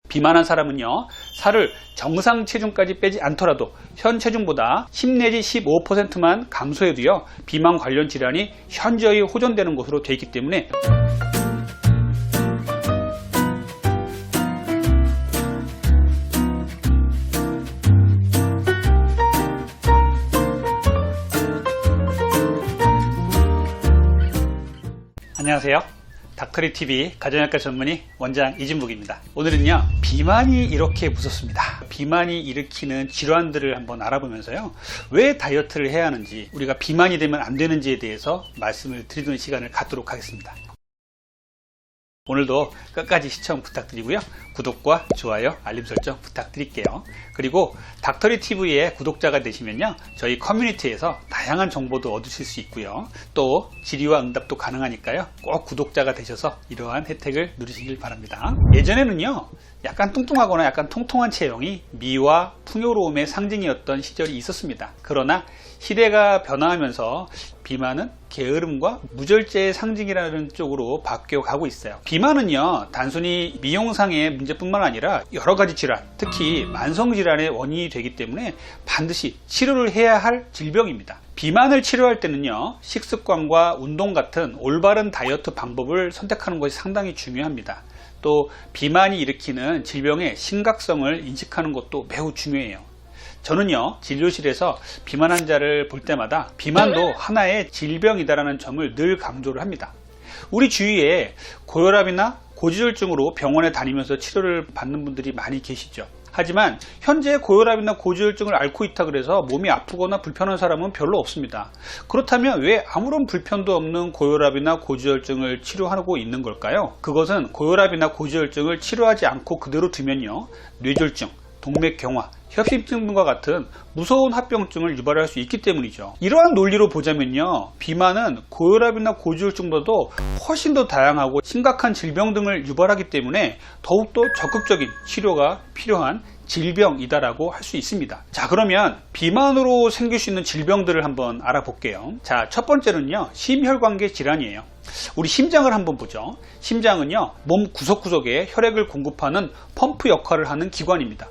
비만한 사람은요, 살을 정상 체중까지 빼지 않더라도 현 체중보다 10 내지 15%만 감소해도요, 비만 관련 질환이 현저히 호전되는 것으로 되어 있기 때문에 안녕하세요. 닥터리TV 가정의학과 전문의 원장 이진묵입니다. 오늘은요, 비만이 이렇게 무섭습니다. 비만이 일으키는 질환들을 한번 알아보면서요, 왜 다이어트를 해야 하는지, 우리가 비만이 되면 안 되는지에 대해서 말씀을 드리는 시간을 갖도록 하겠습니다. 오늘도 끝까지 시청 부탁드리고요, 구독과 좋아요, 알림 설정 부탁드릴게요. 그리고 닥터리TV의 구독자가 되시면요, 저희 커뮤니티에서 다양한 정보도 얻으실 수 있고요, 또 질의와 응답도 가능하니까요, 꼭 구독자가 되셔서 이러한 혜택을 누리시길 바랍니다. 예전에는요, 약간 뚱뚱하거나 약간 통통한 체형이 미와 풍요로움의 상징이었던 시절이 있었습니다. 그러나 시대가 변화하면서 비만은 게으름과 무절제의 상징이라는 쪽으로 바뀌어 가고 있어요. 비만은요, 단순히 미용상의 문제뿐만 아니라 여러 가지 질환, 특히 만성질환의 원인이 되기 때문에 반드시 치료를 해야 할 질병입니다. 비만을 치료할 때는요, 식습관과 운동 같은 올바른 다이어트 방법을 선택하는 것이 상당히 중요합니다. 또 비만이 일으키는 질병의 심각성을 인식하는 것도 매우 중요해요. 저는요, 진료실에서 비만 환자를 볼 때마다 비만도 하나의 질병이다라는 점을 늘 강조를 합니다. 우리 주위에 고혈압이나 고지혈증으로 병원에 다니면서 치료를 받는 분들이 많이 계시죠. 하지만 현재 고혈압이나 고지혈증을 앓고 있다 그래서 몸이 아프거나 불편한 사람은 별로 없습니다. 그렇다면 왜 아무런 불편도 없는 고혈압이나 고지혈증을 치료하고 있는 걸까요? 그것은 고혈압이나 고지혈증을 치료하지 않고 그대로 두면요, 뇌졸중, 동맥경화, 협심증 등과 같은 무서운 합병증을 유발할 수 있기 때문이죠. 이러한 논리로 보자면요, 비만은 고혈압이나 고지혈증보다도 훨씬 더 다양하고 심각한 질병 등을 유발하기 때문에 더욱더 적극적인 치료가 필요한 질병이다라고 할 수 있습니다. 자, 그러면 비만으로 생길 수 있는 질병들을 한번 알아볼게요. 자, 첫 번째는요, 심혈관계 질환이에요. 우리 심장을 한번 보죠. 심장은요, 몸 구석구석에 혈액을 공급하는 펌프 역할을 하는 기관입니다.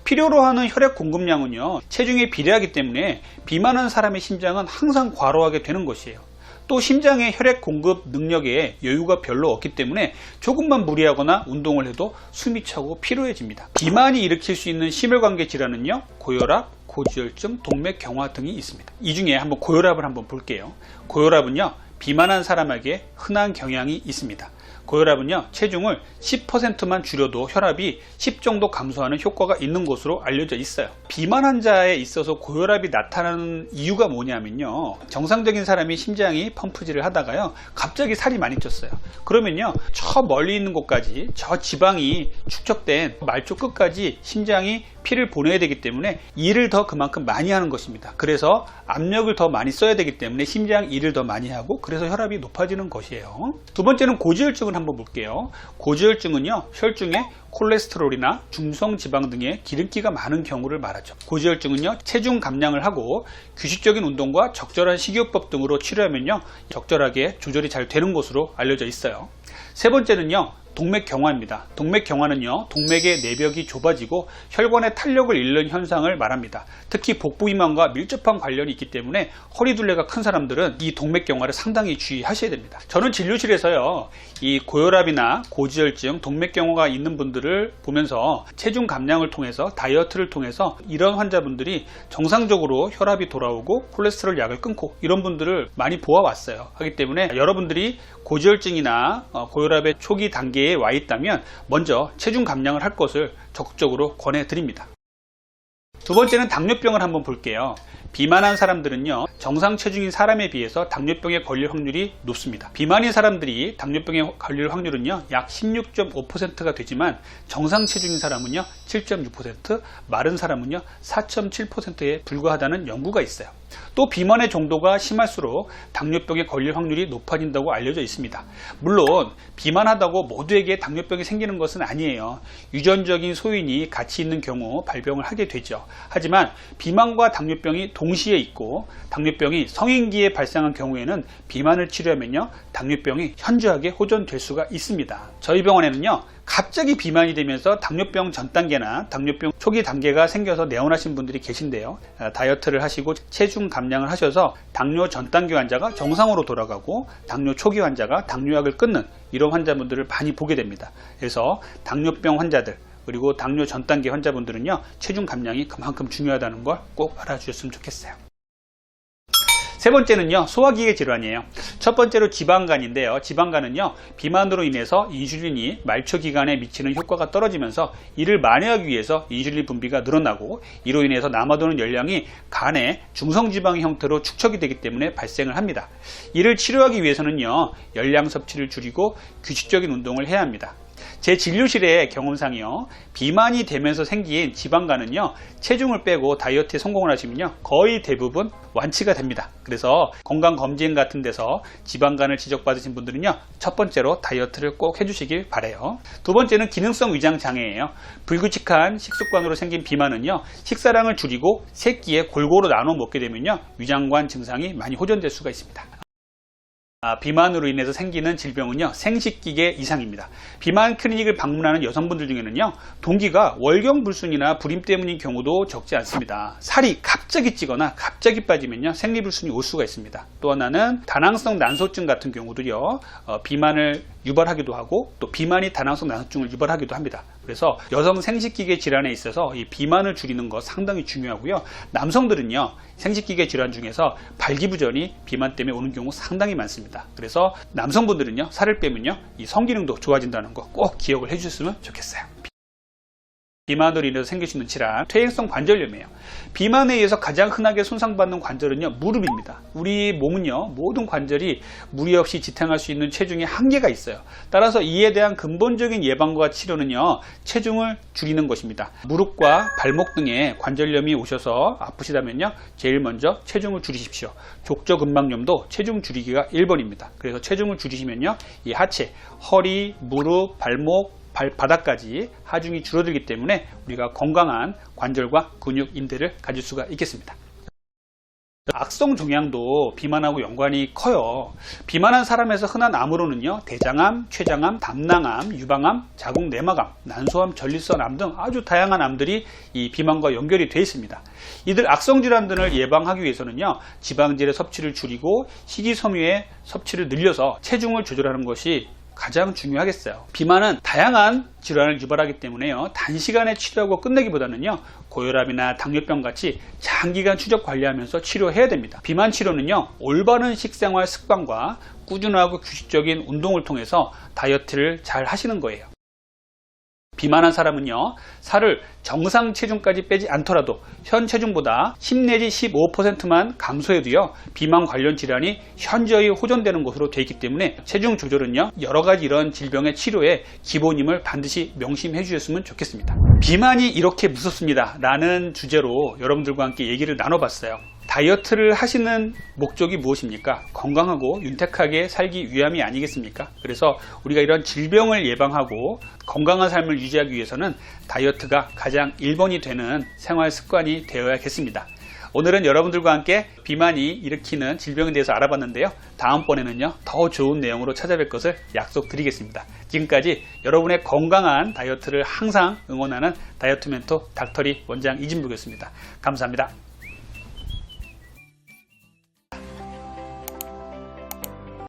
필요로 하는 혈액 공급량은요, 체중에 비례하기 때문에 비만한 사람의 심장은 항상 과로하게 되는 것이에요. 또 심장의 혈액 공급 능력에 여유가 별로 없기 때문에 조금만 무리하거나 운동을 해도 숨이 차고 피로해집니다. 비만이 일으킬 수 있는 심혈관계 질환은요, 고혈압, 고지혈증, 동맥경화 등이 있습니다. 이 중에 한번 고혈압을 한번 볼게요. 고혈압은요, 비만한 사람에게 흔한 경향이 있습니다. 고혈압은요, 체중을 10%만 줄여도 혈압이 10 정도 감소하는 효과가 있는 것으로 알려져 있어요. 비만 환자에 있어서 고혈압이 나타나는 이유가 뭐냐면요, 정상적인 사람이 심장이 펌프질을 하다가요, 갑자기 살이 많이 쪘어요. 그러면요, 저 멀리 있는 곳까지 저 지방이 축적된 말초 끝까지 심장이 피를 보내야 되기 때문에 일을 더 그만큼 많이 하는 것입니다. 그래서 압력을 더 많이 써야 되기 때문에 심장 일을 더 많이 하고, 그래서 혈압이 높아지는 것이에요. 두 번째는 고지혈증을 한번 볼게요. 고지혈증은요, 혈중에 콜레스테롤이나 중성지방 등의 기름기가 많은 경우를 말하죠. 고지혈증은요, 체중 감량을 하고 규칙적인 운동과 적절한 식이요법 등으로 치료하면요, 적절하게 조절이 잘 되는 것으로 알려져 있어요. 세 번째는요, 동맥경화입니다. 동맥경화는요, 동맥의 내벽이 좁아지고 혈관의 탄력을 잃는 현상을 말합니다. 특히 복부 비만과 밀접한 관련이 있기 때문에 허리둘레가 큰 사람들은 이 동맥경화를 상당히 주의하셔야 됩니다. 저는 진료실에서요, 이 고혈압이나 고지혈증, 동맥경화가 있는 분들을 보면서 체중 감량을 통해서, 다이어트를 통해서 이런 환자분들이 정상적으로 혈압이 돌아오고 콜레스테롤 약을 끊고 이런 분들을 많이 보아왔어요. 하기 때문에 여러분들이 고지혈증이나 고혈압의 초기 단계에 와 있다면 먼저 체중 감량을 할 것을 적극적으로 권해드립니다. 두 번째는 당뇨병을 한번 볼게요. 비만한 사람들은요, 정상 체중인 사람에 비해서 당뇨병에 걸릴 확률이 높습니다. 비만인 사람들이 당뇨병에 걸릴 확률은요, 약 16.5%가 되지만 정상 체중인 사람은요, 7.6%, 마른 사람은요, 4.7%에 불과하다는 연구가 있어요. 또 비만의 정도가 심할수록 당뇨병에 걸릴 확률이 높아진다고 알려져 있습니다. 물론 비만하다고 모두에게 당뇨병이 생기는 것은 아니에요. 유전적인 소인이 같이 있는 경우 발병을 하게 되죠. 하지만 비만과 당뇨병이 동시에 있고 당뇨병이 성인기에 발생한 경우에는 비만을 치료하면요, 당뇨병이 현저하게 호전될 수가 있습니다. 저희 병원에는요, 갑자기 비만이 되면서 당뇨병 전 단계나 당뇨병 초기 단계가 생겨서 내원하신 분들이 계신데요. 다이어트를 하시고 체중 감량을 하셔서 당뇨 전 단계 환자가 정상으로 돌아가고 당뇨 초기 환자가 당뇨약을 끊는 이런 환자분들을 많이 보게 됩니다. 그래서 당뇨병 환자들 그리고 당뇨 전 단계 환자분들은요, 체중 감량이 그만큼 중요하다는 걸 꼭 알아주셨으면 좋겠어요. 세 번째는요, 소화기계 질환이에요. 첫 번째로 지방간인데요. 지방간은요, 비만으로 인해서 인슐린이 말초기관에 미치는 효과가 떨어지면서 이를 만회하기 위해서 인슐린 분비가 늘어나고 이로 인해서 남아도는 열량이 간에 중성지방의 형태로 축적이 되기 때문에 발생을 합니다. 이를 치료하기 위해서는요, 열량 섭취를 줄이고 규칙적인 운동을 해야 합니다. 제 진료실의 경험상이요, 비만이 되면서 생긴 지방간은요, 체중을 빼고 다이어트에 성공을 하시면요, 거의 대부분 완치가 됩니다. 그래서 건강검진 같은 데서 지방간을 지적받으신 분들은요, 첫 번째로 다이어트를 꼭 해주시길 바라요. 두 번째는 기능성 위장 장애예요. 불규칙한 식습관으로 생긴 비만은요, 식사량을 줄이고 세 끼에 골고루 나눠 먹게 되면요, 위장관 증상이 많이 호전될 수가 있습니다. 비만으로 인해서 생기는 질병은요, 생식기계 이상입니다. 비만 클리닉을 방문하는 여성분들 중에는요, 동기가 월경불순이나 불임 때문인 경우도 적지 않습니다. 살이 갑자기 찌거나 갑자기 빠지면요, 생리불순이 올 수가 있습니다. 또 하나는 다낭성 난소증 같은 경우도요, 비만을 유발하기도 하고 또 비만이 다낭성 난소증을 유발하기도 합니다. 그래서 여성 생식기계 질환에 있어서 이 비만을 줄이는 거 상당히 중요하고요. 남성들은요, 생식기계 질환 중에서 발기부전이 비만 때문에 오는 경우 상당히 많습니다. 그래서 남성분들은요, 살을 빼면요, 이 성기능도 좋아진다는 거 꼭 기억을 해주셨으면 좋겠어요. 비만으로 인해서 생길 수 있는 질환, 퇴행성 관절염이에요. 비만에 의해서 가장 흔하게 손상받는 관절은요, 무릎입니다. 우리 몸은요, 모든 관절이 무리 없이 지탱할 수 있는 체중의 한계가 있어요. 따라서 이에 대한 근본적인 예방과 치료는요, 체중을 줄이는 것입니다. 무릎과 발목 등에 관절염이 오셔서 아프시다면요, 제일 먼저 체중을 줄이십시오. 족저근막염도 체중 줄이기가 1번입니다. 그래서 체중을 줄이시면요, 이 하체, 허리, 무릎, 발목, 발바닥까지 하중이 줄어들기 때문에 우리가 건강한 관절과 근육, 인대를 가질 수가 있겠습니다. 악성 종양도 비만하고 연관이 커요. 비만한 사람에서 흔한 암으로는요, 대장암, 췌장암, 담낭암, 유방암, 자궁 내막암, 난소암, 전립선암 등 아주 다양한 암들이 이 비만과 연결이 되어 있습니다. 이들 악성 질환들을 예방하기 위해서는요, 지방질의 섭취를 줄이고 식이섬유의 섭취를 늘려서 체중을 조절하는 것이 가장 중요하겠어요. 비만은 다양한 질환을 유발하기 때문에요, 단시간에 치료하고 끝내기보다는요, 고혈압이나 당뇨병 같이 장기간 추적 관리하면서 치료해야 됩니다. 비만 치료는요, 올바른 식생활 습관과 꾸준하고 규칙적인 운동을 통해서 다이어트를 잘 하시는 거예요. 비만한 사람은요, 살을 정상 체중까지 빼지 않더라도 현 체중보다 10 내지 15%만 감소해도요, 비만 관련 질환이 현저히 호전되는 것으로 되어 있기 때문에 체중 조절은요, 여러가지 이런 질병의 치료의 기본임을 반드시 명심해 주셨으면 좋겠습니다. 비만이 이렇게 무섭습니다 라는 주제로 여러분들과 함께 얘기를 나눠봤어요. 다이어트를 하시는 목적이 무엇입니까? 건강하고 윤택하게 살기 위함이 아니겠습니까? 그래서 우리가 이런 질병을 예방하고 건강한 삶을 유지하기 위해서는 다이어트가 가장 1번이 되는 생활 습관이 되어야겠습니다. 오늘은 여러분들과 함께 비만이 일으키는 질병에 대해서 알아봤는데요. 다음번에는요, 더 좋은 내용으로 찾아뵐 것을 약속드리겠습니다. 지금까지 여러분의 건강한 다이어트를 항상 응원하는 다이어트 멘토 닥터리 원장 이진묵이었습니다. 감사합니다.